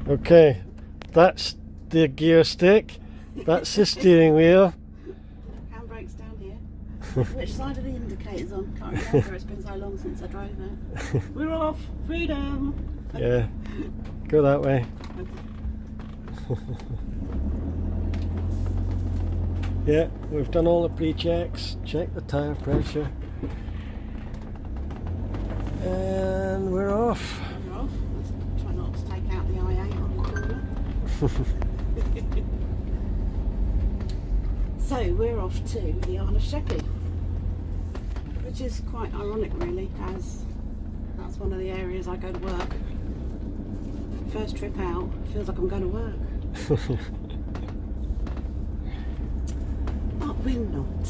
Okay, that's the gear stick, that's the steering wheel. Handbrake's down here. Which side are the indicators on? Can't remember, it's been so long since I drove it. We're off! Freedom! Yeah, go that way. Yeah, we've done all the pre-checks, checked the tyre pressure, and we're off. We're off. Let's try not to take out the I-8 on the corner. So we're off to the Isle of Sheppey, which is quite ironic really, as that's one of the areas I go to work. First trip out, feels like I'm going to work. But we're not.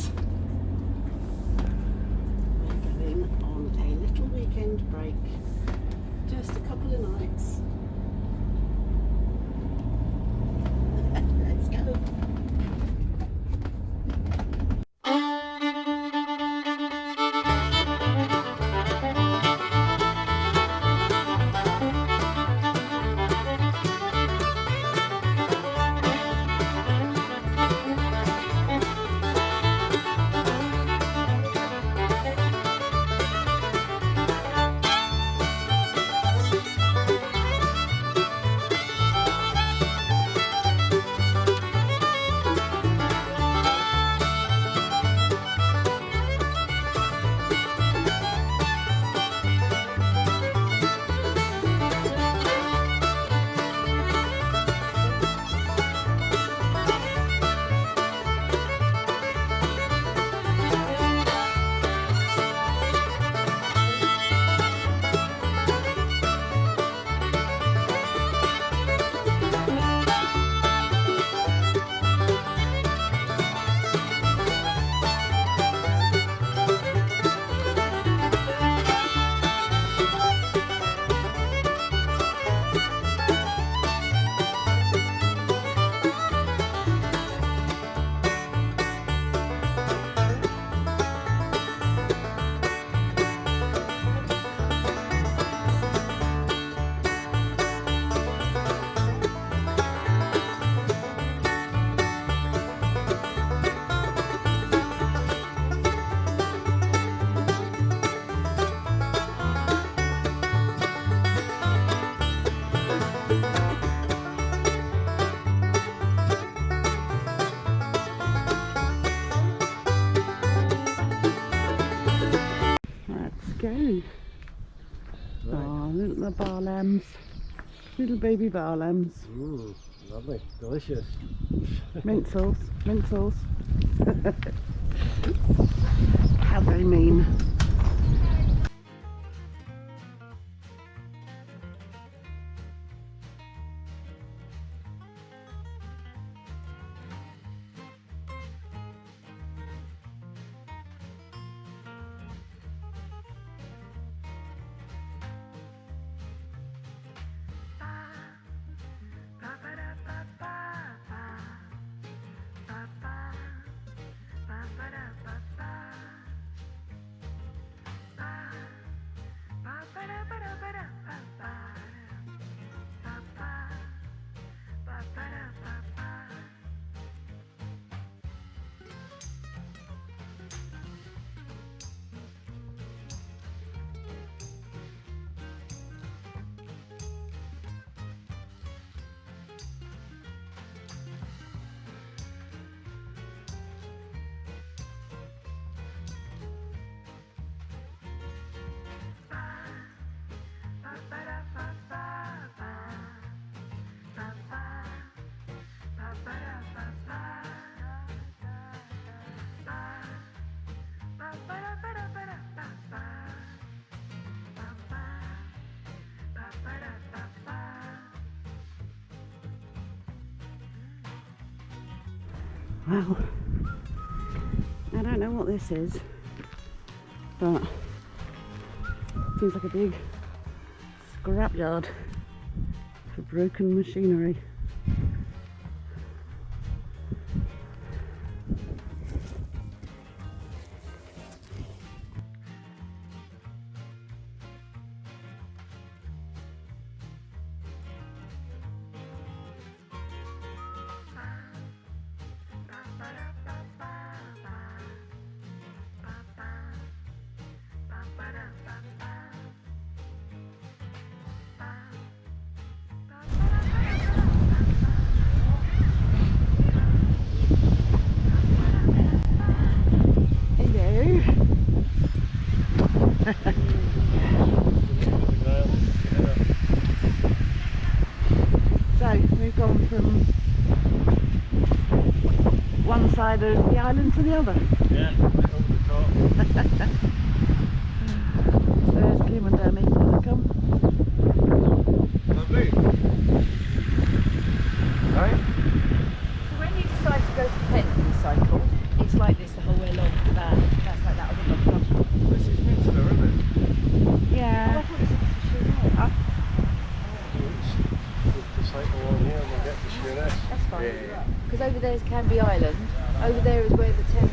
We're going on a little weekend break. Just a couple of nights. Let's go. Go. Oh, look at the bar lambs. Little baby bar lambs. Lovely, delicious. Mint sauce, mint sauce. How very mean. Well, I don't know what this is, but it seems like a big scrapyard for broken machinery. gone from one side of the island to the other. Yeah, right over the top. There's Kim and Danny. Here they come. Lovely. Right? So when you decide to go to Kent and cycle, it's like this the whole way along. That's like that other block. This is Minster, isn't it? Yeah. Oh, I thought it was a We'll cycle along here and we'll get to Sheerness. That's fine. Yeah. Because over there is Canby Island. Over there is where the Thames.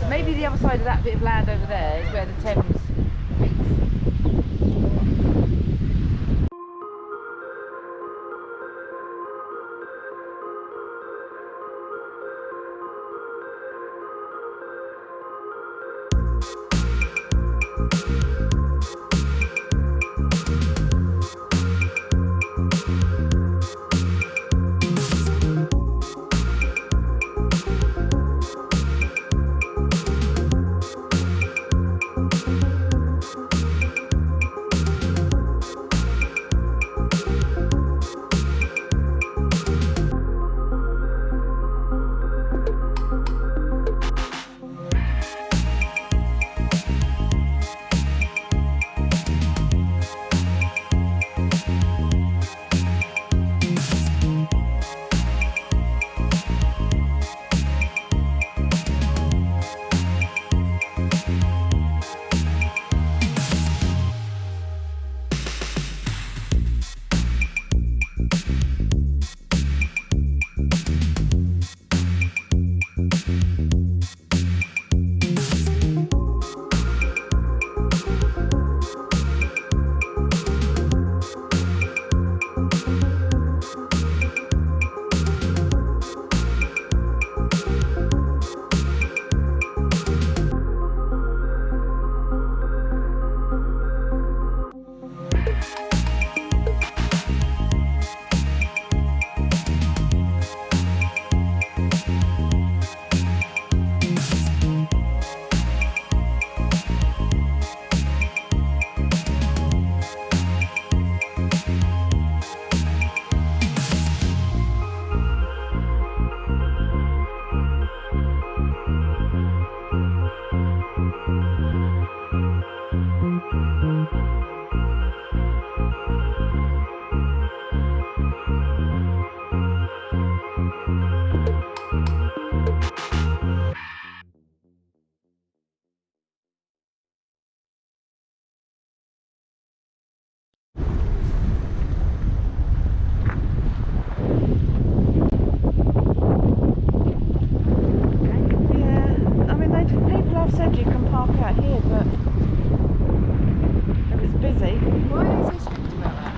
So maybe the other side of that bit of land over there is where the Thames meets.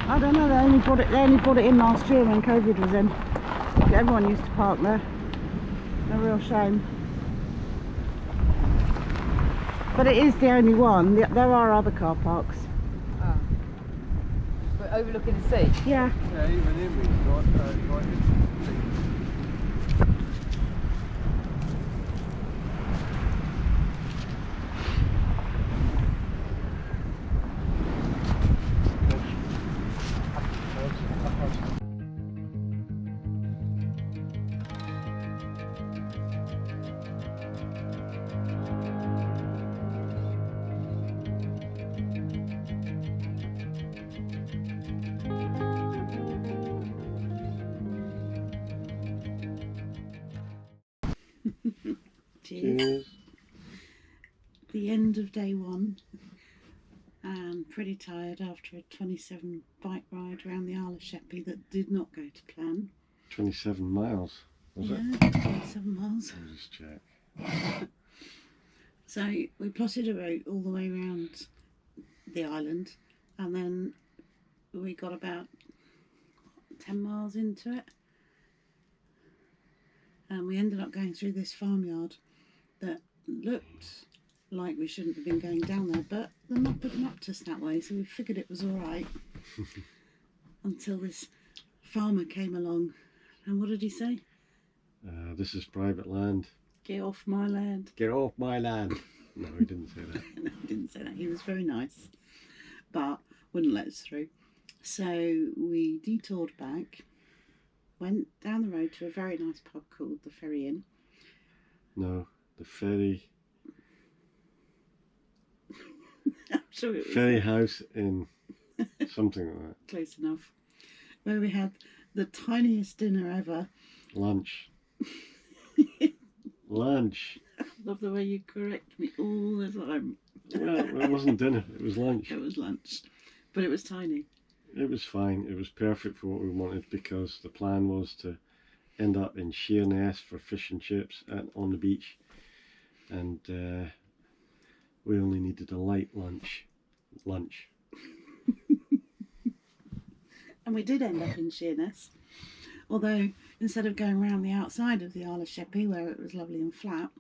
I don't know, they only brought it in last year when COVID was in. Everyone used to park there. A real shame. But it is the only one. There are other car parks. Oh. But overlooking the sea? Yeah. Yeah, even in we've got Cheers. The end of day one, and pretty tired after a 27 bike ride around the Isle of Sheppey that did not go to plan. 27 miles, was it? Yeah, 27 miles. Let me just check. So we plotted a route all the way around the island, and then we got about 10 miles into it, and we ended up going through this farmyard that looked like we shouldn't have been going down there, but they're not putting up to us that way, so we figured it was all right until this farmer came along. And what did he say? This is private land. Get off my land. Get off my land. No, he didn't say that. No, he didn't say that. He was very nice, but wouldn't let us through. So we detoured back went down the road to a very nice pub called the Ferry Inn. No, the Ferry I'm sure it was Ferry House in something like that. close enough. Where we had the tiniest dinner ever. Lunch. Lunch. I love the way you correct me all the time. Well, it wasn't dinner, it was lunch. It was lunch, but it was tiny. It was fine. It was perfect for what we wanted because the plan was to end up in Sheerness for fish and chips on the beach, and we only needed a light lunch. And we did end up in Sheerness, although instead of going round the outside of the Isle of Sheppey where it was lovely and flat,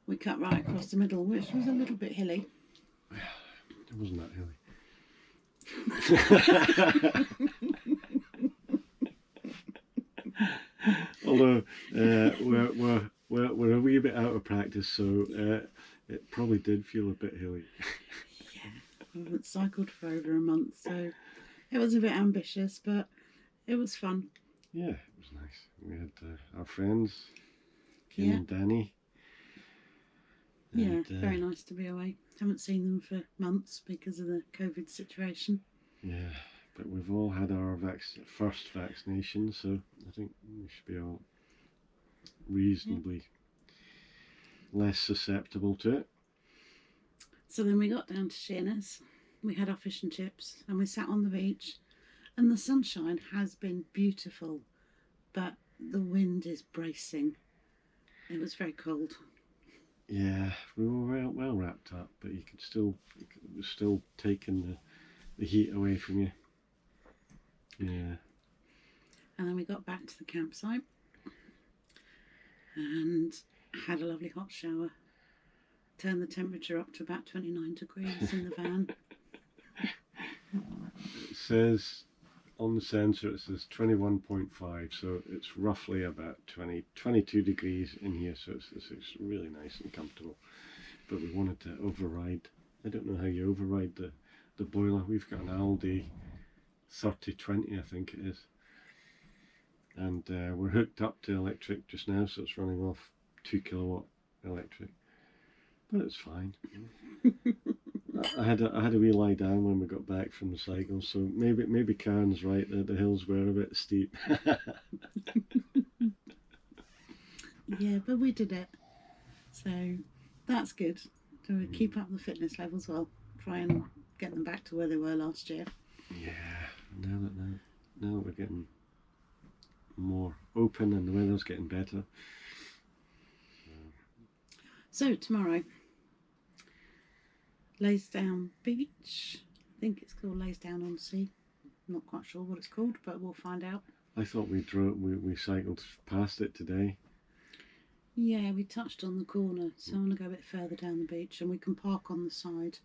we cut right across the middle, which was a little bit hilly. It wasn't that hilly. Although we're a wee bit out of practice, so it probably did feel a bit hilly. Yeah, we haven't cycled for over a month, so it was a bit ambitious, but it was fun. Yeah, it was nice. We had our friends, Kim Yeah. and Danny. Yeah, very nice to be away. Haven't seen them for months because of the COVID situation. Yeah, but we've all had our first vaccination, so I think we should be all reasonably less susceptible to it. So then we got down to Sheerness, we had our fish and chips, and we sat on the beach, and the sunshine has been beautiful, but the wind is bracing. It was very cold. Yeah, we were well wrapped up, but it was still taking the heat away from you. Yeah. And then we got back to the campsite and had a lovely hot shower. Turned the temperature up to about 29 degrees in the van. It says on the sensor, it says 21.5, so it's roughly about 22 degrees in here, so it's really nice and comfortable. But we wanted to override, I don't know how you override the boiler. We've got an Aldi 3020, I think it is. And we're hooked up to electric just now, so it's running off 2 kilowatt electric. But it's fine. I had a wee lie down when we got back from the cycle, so maybe Karen's right that the hills were a bit steep. Yeah, but we did it, so that's good. So we keep up the fitness levels well, try and get them back to where they were last year. Yeah, now that we're getting more open and the weather's getting better. So tomorrow, Leysdown Beach. I think it's called Leysdown-on-Sea. I'm not quite sure what it's called, but we'll find out. I thought we cycled past it today. Yeah, we touched on the corner, so I'm going to go a bit further down the beach, and we can park on the side.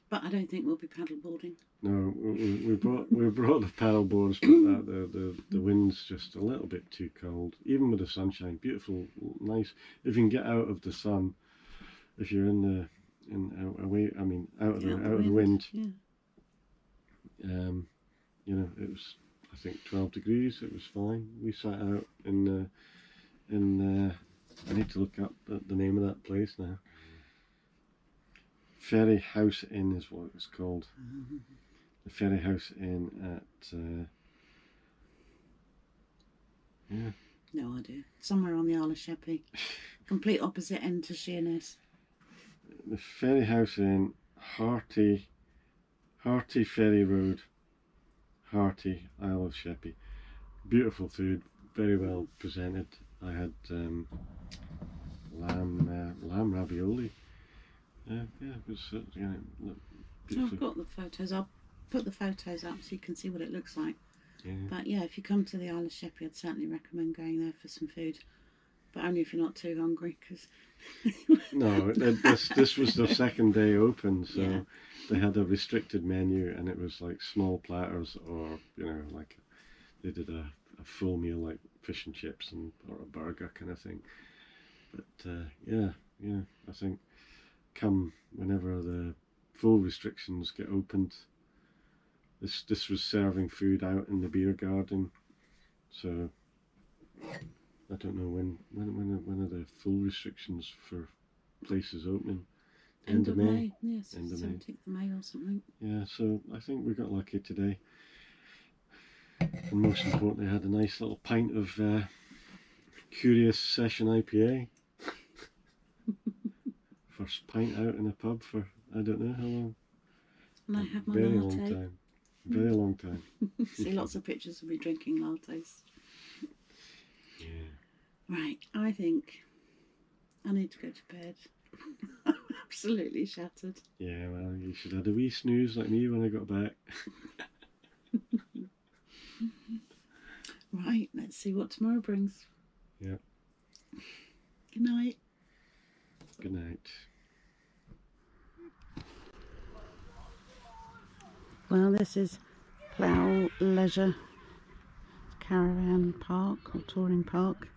But I don't think we'll be paddleboarding. No, we brought the paddle boards, but the wind's just a little bit too cold. Even with the sunshine, beautiful, nice. If you can get out of the sun, if you're out of the wind. Yeah. You know, it was, I think, 12 degrees. It was fine. We sat out in I need to look up the name of that place now. Ferry House Inn is what it's called. The Ferry House Inn at yeah. No idea. Somewhere on the Isle of Sheppey. Complete opposite end to Sheerness. The Ferry House Inn, Hearty Ferry Road, Hearty, Isle of Sheppey. Beautiful food, very well presented. I had lamb ravioli. Yeah, it was beautiful. I've got the photos. I'll put the photos up so you can see what it looks like. Yeah. But yeah, if you come to the Isle of Sheppey, I'd certainly recommend going there for some food. But only if you're not too hungry, because No, this was their second day open, so yeah. They had a restricted menu, and it was like small platters, or like they did a full meal like fish and chips or a burger kind of thing. But yeah, I think come whenever the full restrictions get opened, this was serving food out in the beer garden, So I don't know when are the full restrictions for places opening. End of May. Yes, End of May. 17th of May or something. Yeah, so I think we got lucky today. And most importantly, I had a nice little pint of Curious Session IPA. First pint out in a pub for I don't know how long. And I have my Very latte. long time. Very long time. See lots of pictures of me drinking lattes. Yeah. Right, I think I need to go to bed. I'm absolutely shattered. Yeah, well, you should have had a wee snooze like me when I got back. Right, let's see what tomorrow brings. Yeah. Good night. Good night. Well, this is Plough Leisure Caravan Park or Touring Park,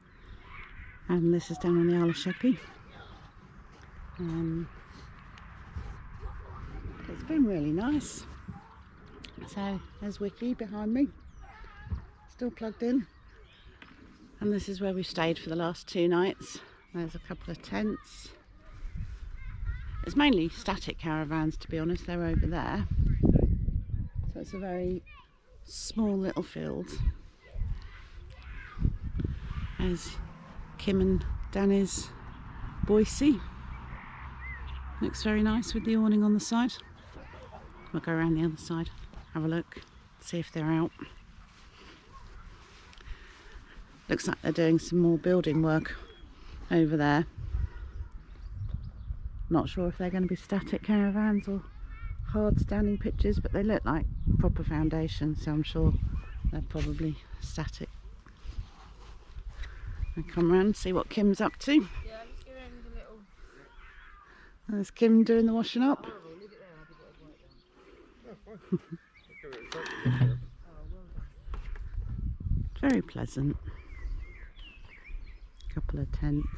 and this is down on the Isle of Sheppey. It's been really nice. So there's Wiki behind me, still plugged in, and this is where we stayed for the last 2 nights. There's a couple of tents. It's mainly static caravans, to be honest. They're over there, so it's a very small little field. There's Kim and Danny's Boise. Looks very nice with the awning on the side. We'll go around the other side, have a look, see if they're out. Looks like they're doing some more building work over there. Not sure if they're going to be static caravans or hard standing pitches, but they look like proper foundations, so I'm sure they're probably static. I'll come round and see what Kim's up to. Yeah, let's go around the little. There's Kim doing the washing up. Leave it there, I'll be right down. Very pleasant. Couple of tents.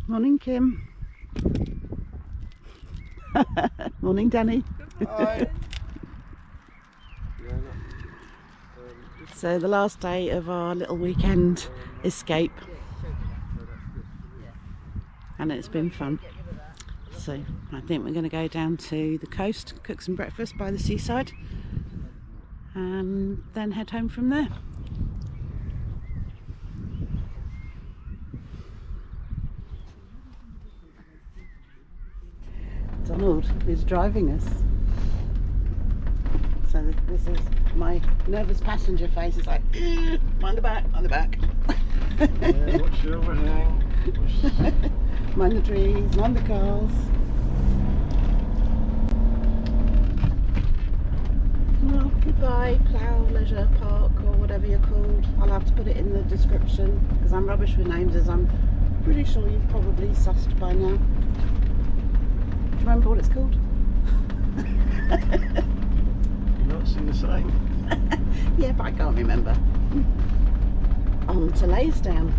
Morning, Kim. Morning, Danny. Hi. So the last day of our little weekend escape, and it's been fun. So I think we're going to go down to the coast, cook some breakfast by the seaside, and then head home from there. Donald is driving us. So this is my nervous passenger face. It's like, mind the back, mind the back. Yeah, watch the overhang. Mind the trees, mind the cars. Well, goodbye, Plough Leisure Park or whatever you're called. I'll have to put it in the description because I'm rubbish with names, as I'm pretty sure you've probably sussed by now. Do you remember what it's called? Not seen the sign. Yeah, but I can't remember. On to Leysdown.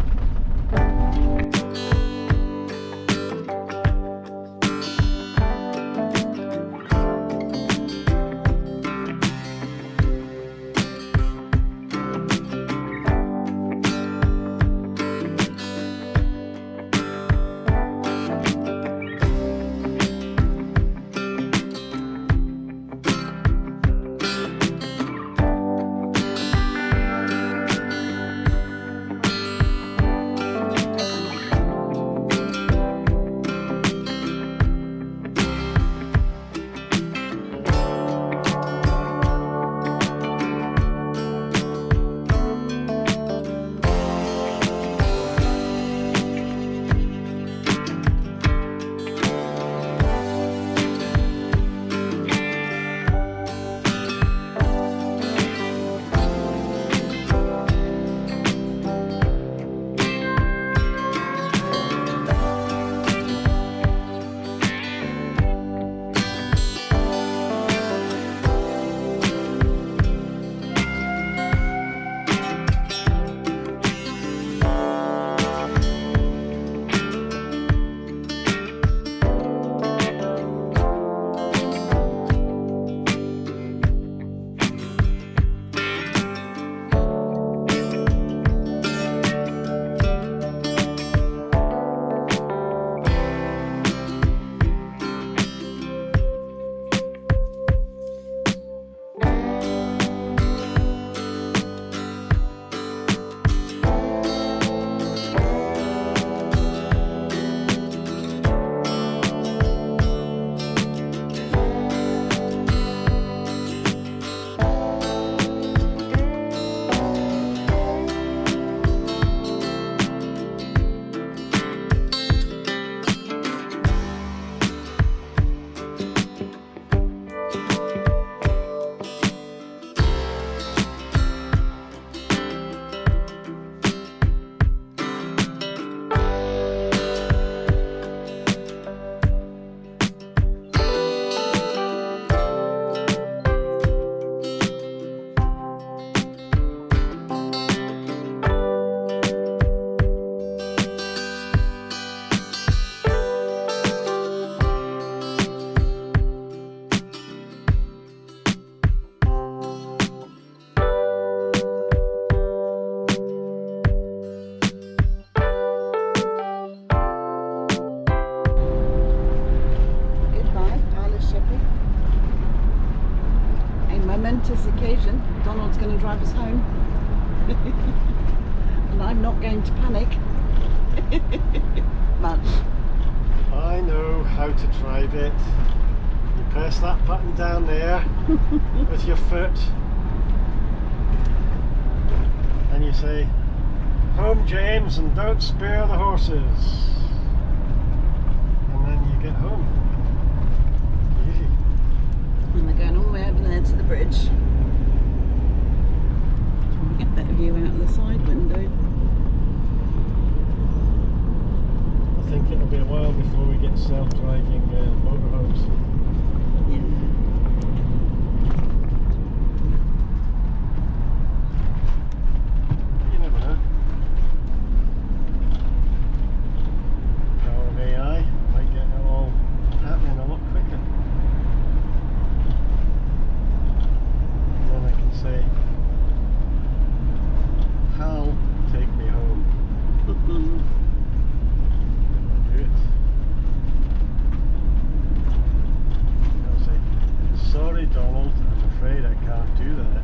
momentous occasion. Donald's going to drive us home. And I'm not going to panic. Much. I know how to drive it. You press that button down there with your foot and you say, "Home, James, and don't spare the horses." And then you get home. Easy. And we're going all the way over there to the bridge. Trying to get that view out of the side window. I think it'll be a while before we get self-driving motorhomes. Yeah. You never know. Power of AI might get it all happening a lot quicker. And then I can say, "Hal, take me home." Do it. I'll say, "Sorry, Donald, I'm afraid I can't do that."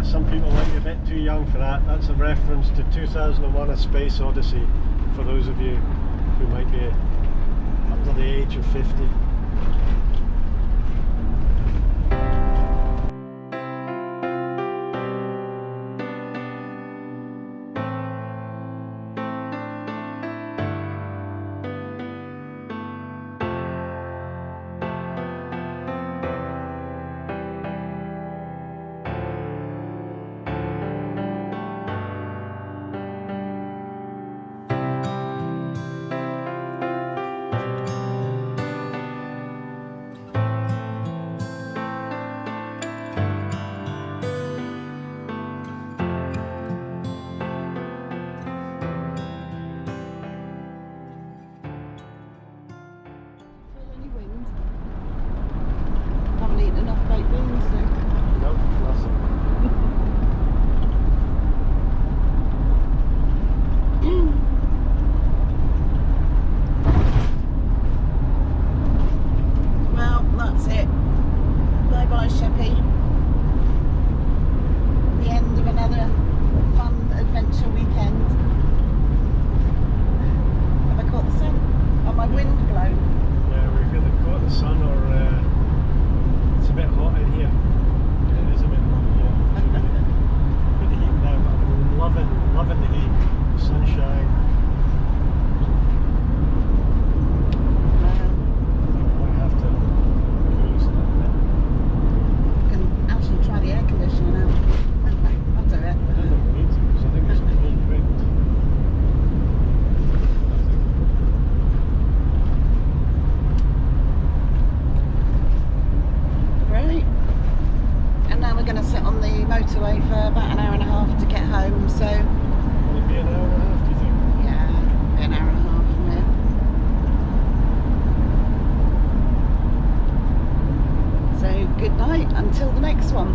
Some people might be a bit too young for that. That's a reference to 2001: A Space Odyssey, for those of you who might be up to the age of 50. Feel any wind? Haven't eaten enough baked beans, so. Nope, nothing. Well, that's it. Bye bye, Sheppey. The end of another fun adventure weekend. Have I caught the sun? Oh, my wind blown. Yeah, we've either caught the sun or it's a bit hot in here. It is a bit hot here. Put the heat down, but I'm loving the heat, the sunshine. I have to cruise a little bit. I can actually try the air conditioner now. I'll do it. I don't think we need to, because I think it's clean wind. Right. And now we're going to sit on the motorway for about an hour and a half to get home, so Will it be an hour and a half, do you think? yeah, an hour and a half from here. So good night until the next one.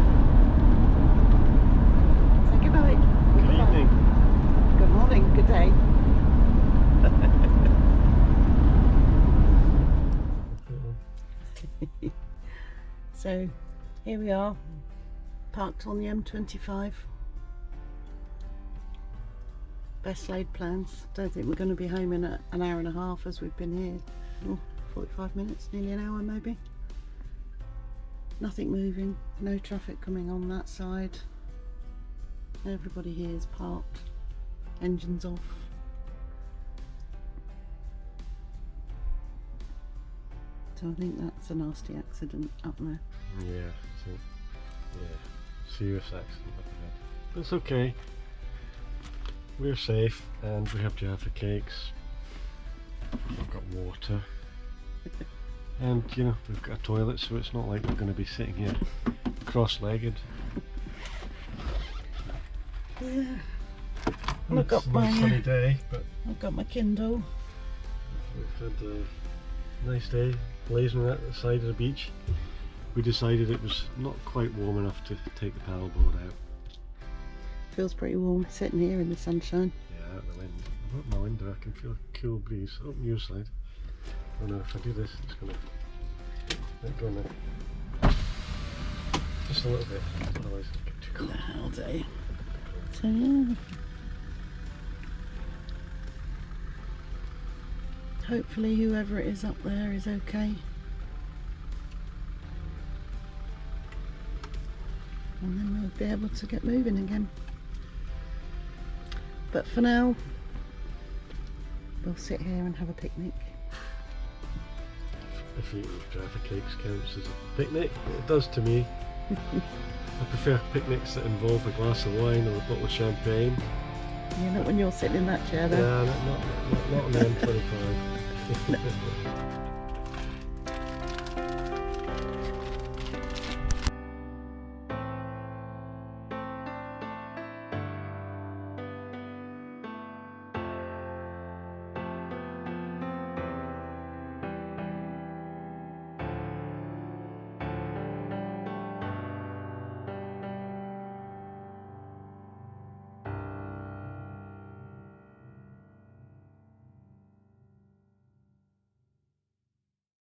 Say good night. Good evening. Good morning, good day. So here we are, parked on the M25. Best laid plans. Don't think we're going to be home in an hour and a half, as we've been here 45 minutes, nearly an hour maybe. Nothing moving, no traffic coming on that side. Everybody here is parked, engines off. So I think that's a nasty accident up there. Yeah, so, yeah, serious accident up ahead. But it's okay. We're safe, and we have to have the cakes. We've got water. And, you know, we've got a toilet, so it's not like we're going to be sitting here cross-legged. Yeah. And I've got It's a nice sunny my day, but I've got my Kindle. we've had a nice day blazing at the side of the beach. We decided it was not quite warm enough to take the paddleboard out. Feels pretty warm sitting here in the sunshine. Yeah, out the wind. I've opened my window, I can feel a cool breeze. Open your side. Oh no, if I do this, it's going to Right, go on then. Just a little bit, otherwise it'll get too cold. That'll do. So yeah. Hopefully whoever it is up there is okay. And then we'll be able to get moving again. But for now, we'll sit here and have a picnic. If eating Jaffa cakes counts as a picnic, it does to me. I prefer picnics that involve a glass of wine or a bottle of champagne. Yeah, not when you're sitting in that chair though. Yeah, not on the M25.